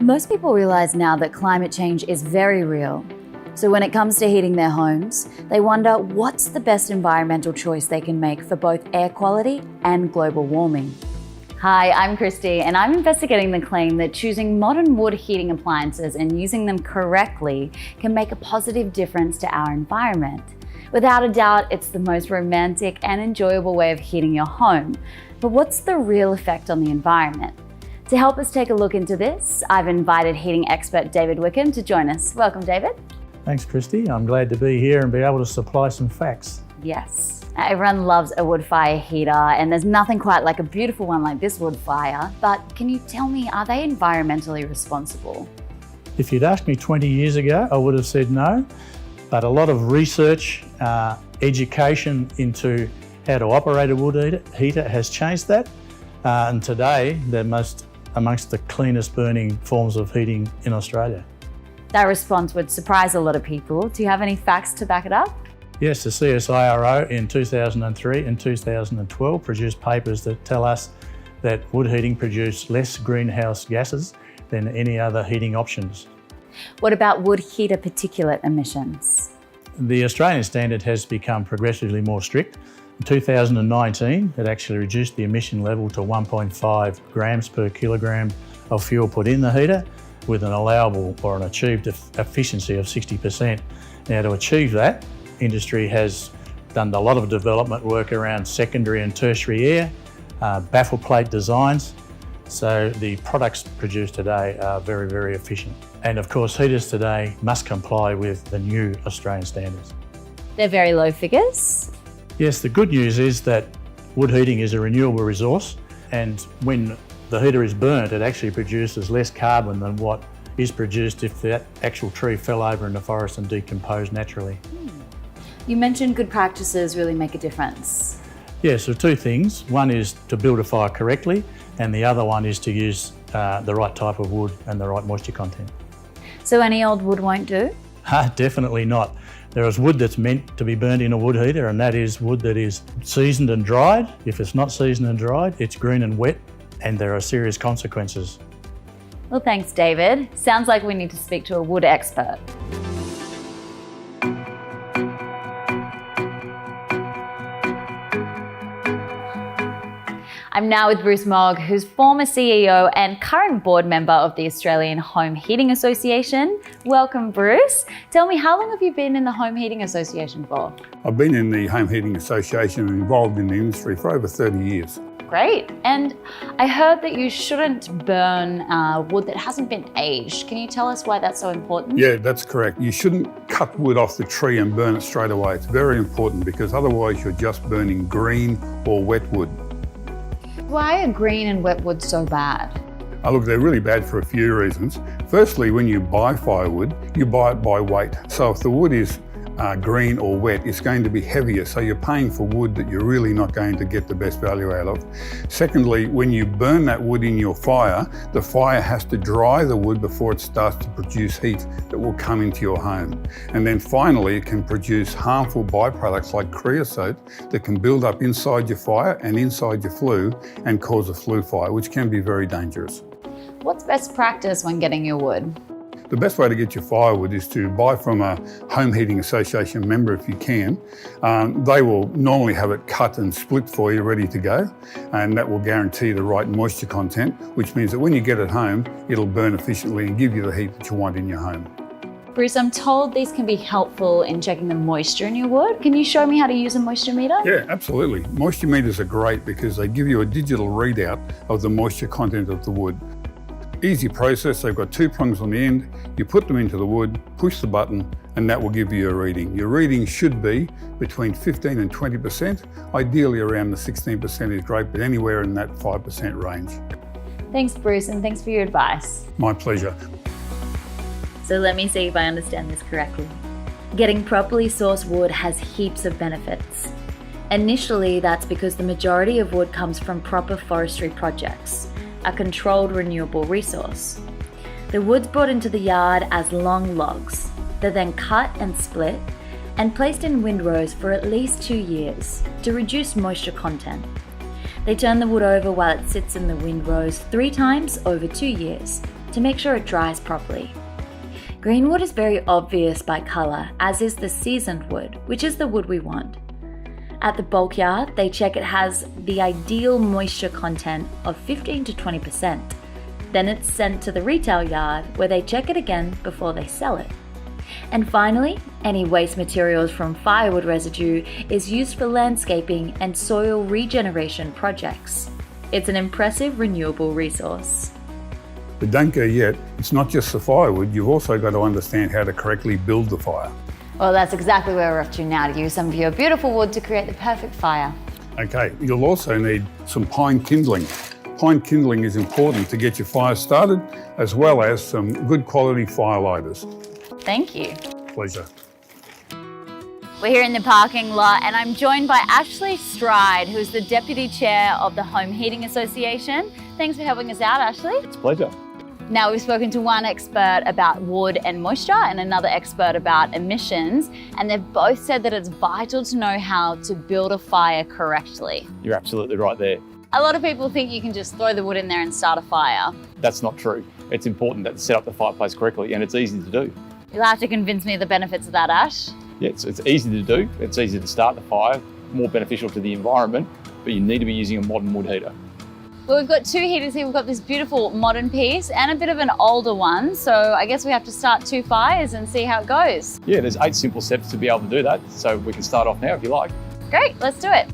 Most people realize now that climate change is very real. So when it comes to heating their homes, they wonder what's the best environmental choice they can make for both air quality and global warming. Hi, I'm Christy, and I'm investigating the claim that choosing modern wood heating appliances and using them correctly can make a positive difference to our environment. Without a doubt, it's the most romantic and enjoyable way of heating your home. But what's the real effect on the environment? To help us take a look into this, I've invited heating expert David Wickham to join us. Welcome, David. Thanks, Christy. I'm glad to be here and be able to supply some facts. Yes. Everyone loves a wood fire heater, and there's nothing quite like a beautiful one like this wood fire. But can you tell me, are they environmentally responsible? If you'd asked me 20 years ago, I would have said no. But a lot of research, education into how to operate a wood heater has changed that. And today, they're amongst the cleanest burning forms of heating in Australia. That response would surprise a lot of people. Do you have any facts to back it up? Yes, the CSIRO in 2003 and 2012 produced papers that tell us that wood heating produced less greenhouse gases than any other heating options. What about wood heater particulate emissions? The Australian standard has become progressively more strict. In 2019, it actually reduced the emission level to 1.5 grams per kilogram of fuel put in the heater with an allowable or an achieved efficiency of 60%. Now, to achieve that, industry has done a lot of development work around secondary and tertiary air, baffle plate designs. So the products produced today are very, very efficient. And of course, heaters today must comply with the new Australian standards. They're very low figures. Yes, the good news is that wood heating is a renewable resource, and when the heater is burnt, it actually produces less carbon than what is produced if that actual tree fell over in the forest and decomposed naturally. You mentioned good practices really make a difference. Yes, so two things. One is to build a fire correctly, and the other one is to use the right type of wood and the right moisture content. So any old wood won't do? Definitely not. There is wood that's meant to be burned in a wood heater, and that is wood that is seasoned and dried. If it's not seasoned and dried, it's green and wet, and there are serious consequences. Well, thanks, David. Sounds like we need to speak to a wood expert. I'm now with Bruce Mogg, who's former CEO and current board member of the Australian Home Heating Association. Welcome, Bruce. Tell me, how long have you been in the Home Heating Association for? I've been in the Home Heating Association and involved in the industry for over 30 years. Great. And I heard that you shouldn't burn wood that hasn't been aged. Can you tell us why that's so important? Yeah, that's correct. You shouldn't cut wood off the tree and burn it straight away. It's very important because otherwise you're just burning green or wet wood. Why are green and wet wood so bad? Look, they're really bad for a few reasons. Firstly, when you buy firewood, you buy it by weight. So if the wood is green or wet, it's going to be heavier. So you're paying for wood that you're really not going to get the best value out of. Secondly, when you burn that wood in your fire, the fire has to dry the wood before it starts to produce heat that will come into your home. And then finally, it can produce harmful byproducts like creosote that can build up inside your fire and inside your flue and cause a flue fire, which can be very dangerous. What's best practice when getting your wood? The best way to get your firewood is to buy from a Home Heating Association member if you can. They will normally have it cut and split for you, ready to go, and that will guarantee the right moisture content, which means that when you get it home, it'll burn efficiently and give you the heat that you want in your home. Bruce, I'm told these can be helpful in checking the moisture in your wood. Can you show me how to use a moisture meter? Yeah, absolutely. Moisture meters are great because they give you a digital readout of the moisture content of the wood. Easy process, they've got two prongs on the end. You put them into the wood, push the button, and that will give you a reading. Your reading should be between 15 and 20%. Ideally around the 16% is great, but anywhere in that 5% range. Thanks, Bruce, and thanks for your advice. My pleasure. So let me see if I understand this correctly. Getting properly sourced wood has heaps of benefits. Initially, that's because the majority of wood comes from proper forestry projects, a controlled renewable resource. The wood's brought into the yard as long logs. They're then cut and split and placed in windrows for at least 2 years to reduce moisture content. They turn the wood over while it sits in the windrows 3 times over 2 years to make sure it dries properly. Green wood is very obvious by colour, as is the seasoned wood, which is the wood we want. At the bulk yard, they check it has the ideal moisture content of 15 to 20%. Then it's sent to the retail yard where they check it again before they sell it. And finally, any waste materials from firewood residue is used for landscaping and soil regeneration projects. It's an impressive renewable resource. But don't go yet, it's not just the firewood, you've also got to understand how to correctly build the fire. Well, that's exactly where we're off to now, to use some of your beautiful wood to create the perfect fire. Okay, you'll also need some pine kindling. Pine kindling is important to get your fire started, as well as some good quality fire lighters. Thank you. Pleasure. We're here in the parking lot and I'm joined by Ashley Stride, who's the Deputy Chair of the Home Heating Association. Thanks for helping us out, Ashley. It's a pleasure. Now, we've spoken to one expert about wood and moisture and another expert about emissions, and they've both said that it's vital to know how to build a fire correctly. You're absolutely right there. A lot of people think you can just throw the wood in there and start a fire. That's not true. It's important that to set up the fireplace correctly, and it's easy to do. You'll have to convince me of the benefits of that, Ash. Yeah, it's easy to do. It's easy to start the fire, more beneficial to the environment, but you need to be using a modern wood heater. Well, we've got two heaters here. We've got this beautiful modern piece and a bit of an older one. So I guess we have to start two fires and see how it goes. Yeah, there's 8 simple steps to be able to do that. So we can start off now if you like. Great, let's do it.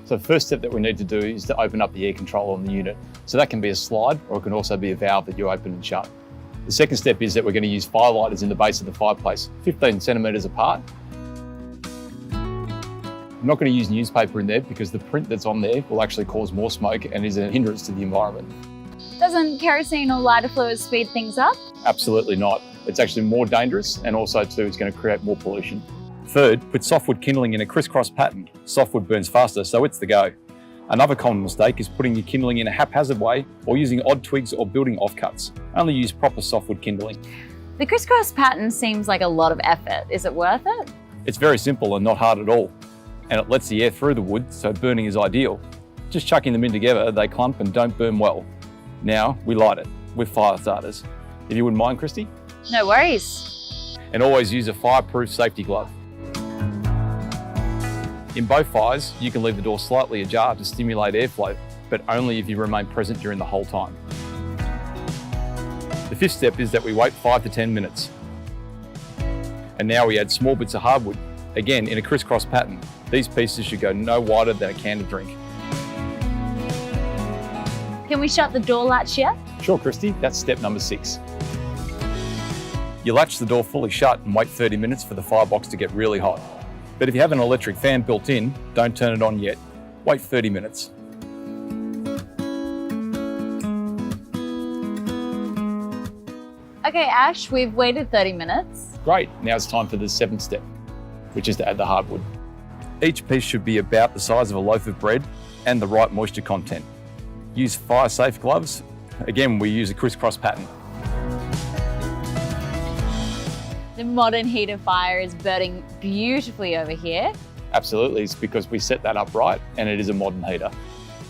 So the first step that we need to do is to open up the air controller on the unit. So that can be a slide, or it can also be a valve that you open and shut. The second step is that we're going to use fire lighters in the base of the fireplace, 15 centimetres apart. I'm not going to use newspaper in there because the print that's on there will actually cause more smoke and is a hindrance to the environment. Doesn't kerosene or lighter fluid speed things up? Absolutely not. It's actually more dangerous, and also too, it's going to create more pollution. Third, put softwood kindling in a crisscross pattern. Softwood burns faster, so it's the go. Another common mistake is putting your kindling in a haphazard way or using odd twigs or building offcuts. Only use proper softwood kindling. The crisscross pattern seems like a lot of effort. Is it worth it? It's very simple and not hard at all. And it lets the air through the wood, so burning is ideal. Just chucking them in together, they clump and don't burn well. Now we light it with fire starters. If you wouldn't mind, Christy. No worries. And always use a fireproof safety glove. In both fires, you can leave the door slightly ajar to stimulate airflow, but only if you remain present during the whole time. The fifth step is that we wait 5 to 10 minutes. And now we add small bits of hardwood, again in a crisscross pattern. These pieces should go no wider than a can of drink. Can we shut the door latch yet? Sure, Christy, that's step number 6. You latch the door fully shut and wait 30 minutes for the firebox to get really hot. But if you have an electric fan built in, don't turn it on yet. Wait 30 minutes. Okay, Ash, we've waited 30 minutes. Great, now it's time for the 7th step, which is to add the hardwood. Each piece should be about the size of a loaf of bread and the right moisture content. Use fire-safe gloves. Again, we use a crisscross pattern. The modern heater fire is burning beautifully over here. Absolutely, it's because we set that up right and it is a modern heater.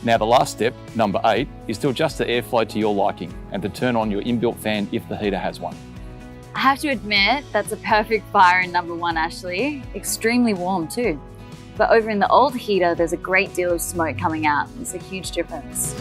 Now the last step, number 8, is to adjust the airflow to your liking and to turn on your inbuilt fan if the heater has one. I have to admit, that's a perfect fire in number 1, Ashley. Extremely warm too. But over in the old heater, there's a great deal of smoke coming out. It's a huge difference.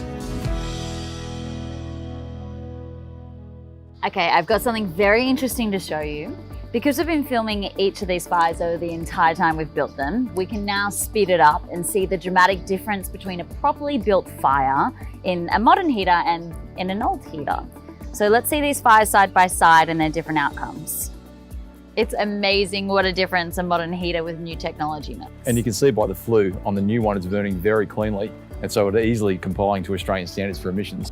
Okay, I've got something very interesting to show you. Because we've been filming each of these fires over the entire time we've built them, we can now speed it up and see the dramatic difference between a properly built fire in a modern heater and in an old heater. So let's see these fires side by side and their different outcomes. It's amazing what a difference a modern heater with new technology makes. And you can see by the flue on the new one, it's burning very cleanly. And so it's easily complying to Australian standards for emissions.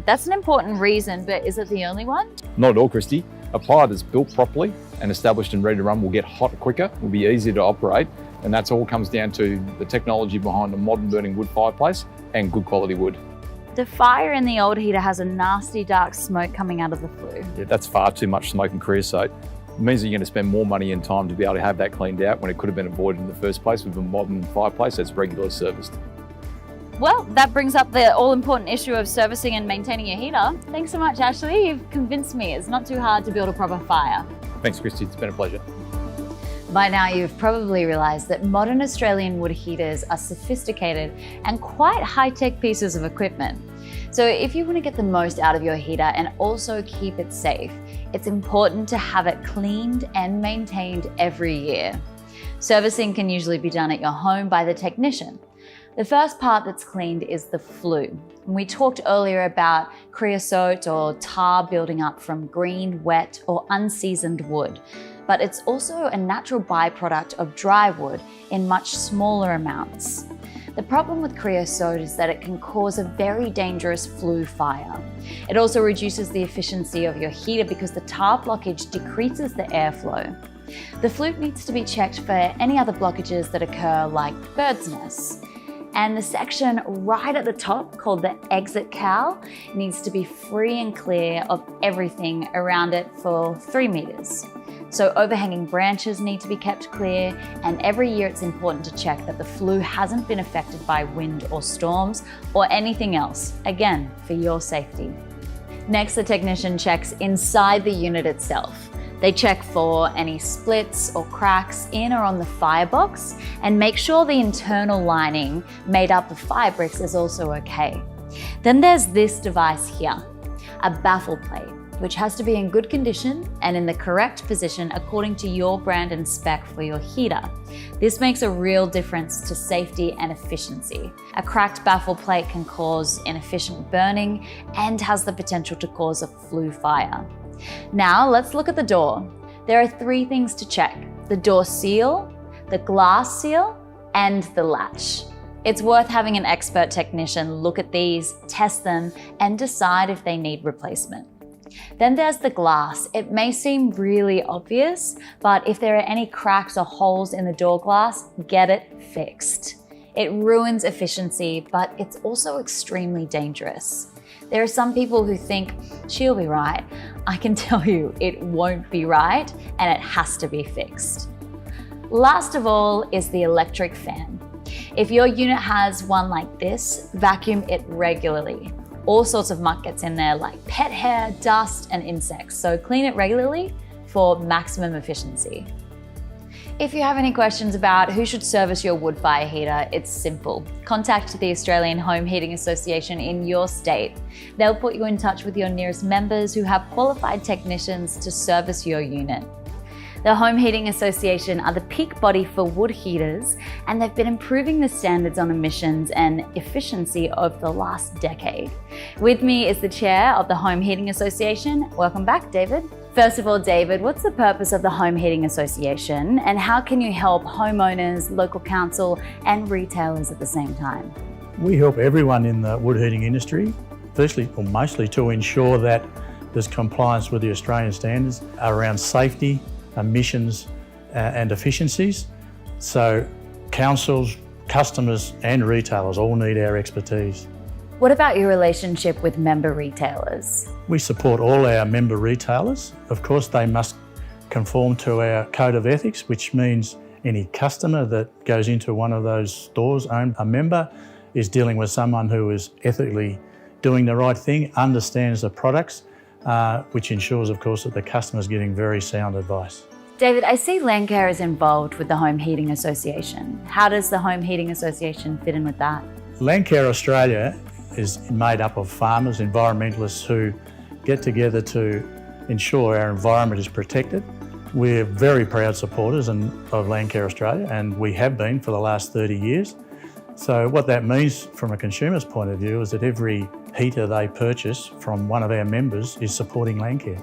That's an important reason, but is it the only one? Not at all, Christy. A fire that's built properly and established and ready to run will get hot quicker, will be easier to operate, and that's all comes down to the technology behind a modern burning wood fireplace and good quality wood. The fire in the old heater has a nasty dark smoke coming out of the flue. Yeah, that's far too much smoke and creosote. It means that you're going to spend more money and time to be able to have that cleaned out when it could have been avoided in the first place with a modern fireplace that's regularly serviced. Well, that brings up the all-important issue of servicing and maintaining your heater. Thanks so much, Ashley. You've convinced me it's not too hard to build a proper fire. Thanks, Christy. It's been a pleasure. By now, you've probably realised that modern Australian wood heaters are sophisticated and quite high-tech pieces of equipment. So if you want to get the most out of your heater and also keep it safe, it's important to have it cleaned and maintained every year. Servicing can usually be done at your home by the technician. The first part that's cleaned is the flue. We talked earlier about creosote or tar building up from green, wet, or unseasoned wood, but it's also a natural byproduct of dry wood in much smaller amounts. The problem with creosote is that it can cause a very dangerous flue fire. It also reduces the efficiency of your heater because the tar blockage decreases the airflow. The flue needs to be checked for any other blockages that occur, like bird's nests. And the section right at the top, called the exit cowl, needs to be free and clear of everything around it for 3 meters. So overhanging branches need to be kept clear, and every year it's important to check that the flue hasn't been affected by wind or storms or anything else, again, for your safety. Next, the technician checks inside the unit itself. They check for any splits or cracks in or on the firebox and make sure the internal lining made up of fire bricks is also okay. Then there's this device here, a baffle plate, which has to be in good condition and in the correct position according to your brand and spec for your heater. This makes a real difference to safety and efficiency. A cracked baffle plate can cause inefficient burning and has the potential to cause a flue fire. Now let's look at the door. There are 3 things to check: the door seal, the glass seal, and the latch. It's worth having an expert technician look at these, test them, and decide if they need replacement. Then there's the glass. It may seem really obvious, but if there are any cracks or holes in the door glass, get it fixed. It ruins efficiency, but it's also extremely dangerous. There are some people who think, she'll be right. I can tell you it won't be right, and it has to be fixed. Last of all is the electric fan. If your unit has one like this, vacuum it regularly. All sorts of muck gets in there, like pet hair, dust, and insects, so clean it regularly for maximum efficiency. If you have any questions about who should service your wood fire heater, it's simple. Contact the Australian Home Heating Association in your state. They'll put you in touch with your nearest members who have qualified technicians to service your unit. The Home Heating Association are the peak body for wood heaters, and they've been improving the standards on emissions and efficiency over the last decade. With me is the chair of the Home Heating Association. Welcome back, David. First of all, David, what's the purpose of the Home Heating Association, and how can you help homeowners, local council, and retailers at the same time? We help everyone in the wood heating industry, firstly or mostly to ensure that there's compliance with the Australian standards around safety, emissions and efficiencies. So councils, customers and retailers all need our expertise. What about your relationship with member retailers? We support all our member retailers. Of course, they must conform to our code of ethics, which means any customer that goes into one of those stores owned a member is dealing with someone who is ethically doing the right thing, understands the products, which ensures, of course, that the customer is getting very sound advice. David, I see Landcare is involved with the Home Heating Association. How does the Home Heating Association fit in with that? Landcare Australia is made up of farmers, environmentalists who get together to ensure our environment is protected. We're very proud supporters of Landcare Australia, and we have been for the last 30 years. So what that means from a consumer's point of view is that every heater they purchase from one of our members is supporting Landcare.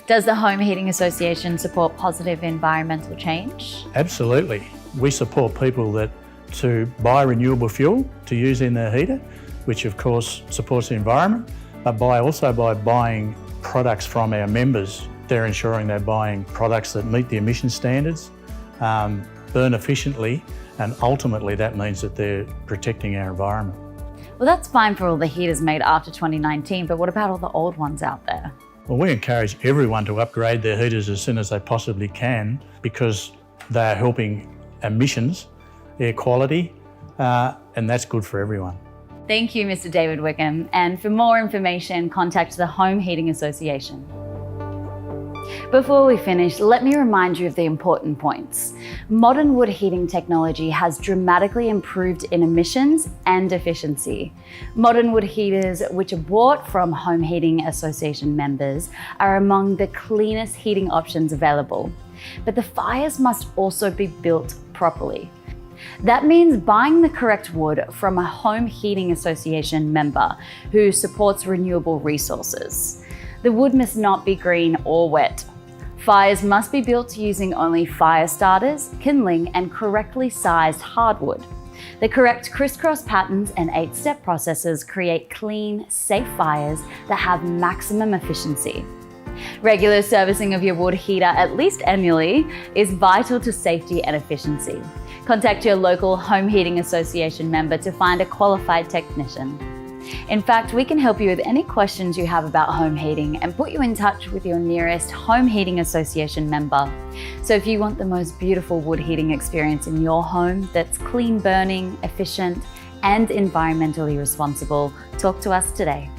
Does the Home Heating Association support positive environmental change? Absolutely. We support people to buy renewable fuel to use in their heater, which of course supports the environment, but also by buying products from our members. They're ensuring they're buying products that meet the emission standards, burn efficiently, and ultimately that means that they're protecting our environment. Well, that's fine for all the heaters made after 2019, but what about all the old ones out there? Well, we encourage everyone to upgrade their heaters as soon as they possibly can because they're helping emissions, air quality, and that's good for everyone. Thank you, Mr. David Wickham. And for more information, contact the Home Heating Association. Before we finish, let me remind you of the important points. Modern wood heating technology has dramatically improved in emissions and efficiency. Modern wood heaters, which are bought from Home Heating Association members, are among the cleanest heating options available. But the fires must also be built properly. That means buying the correct wood from a Home Heating Association member who supports renewable resources. The wood must not be green or wet. Fires must be built using only fire starters, kindling, and correctly sized hardwood. The correct crisscross patterns and 8-step processes create clean, safe fires that have maximum efficiency. Regular servicing of your wood heater, at least annually, is vital to safety and efficiency. Contact your local Home Heating Association member to find a qualified technician. In fact, we can help you with any questions you have about home heating and put you in touch with your nearest Home Heating Association member. So if you want the most beautiful wood heating experience in your home that's clean burning, efficient, and environmentally responsible, talk to us today.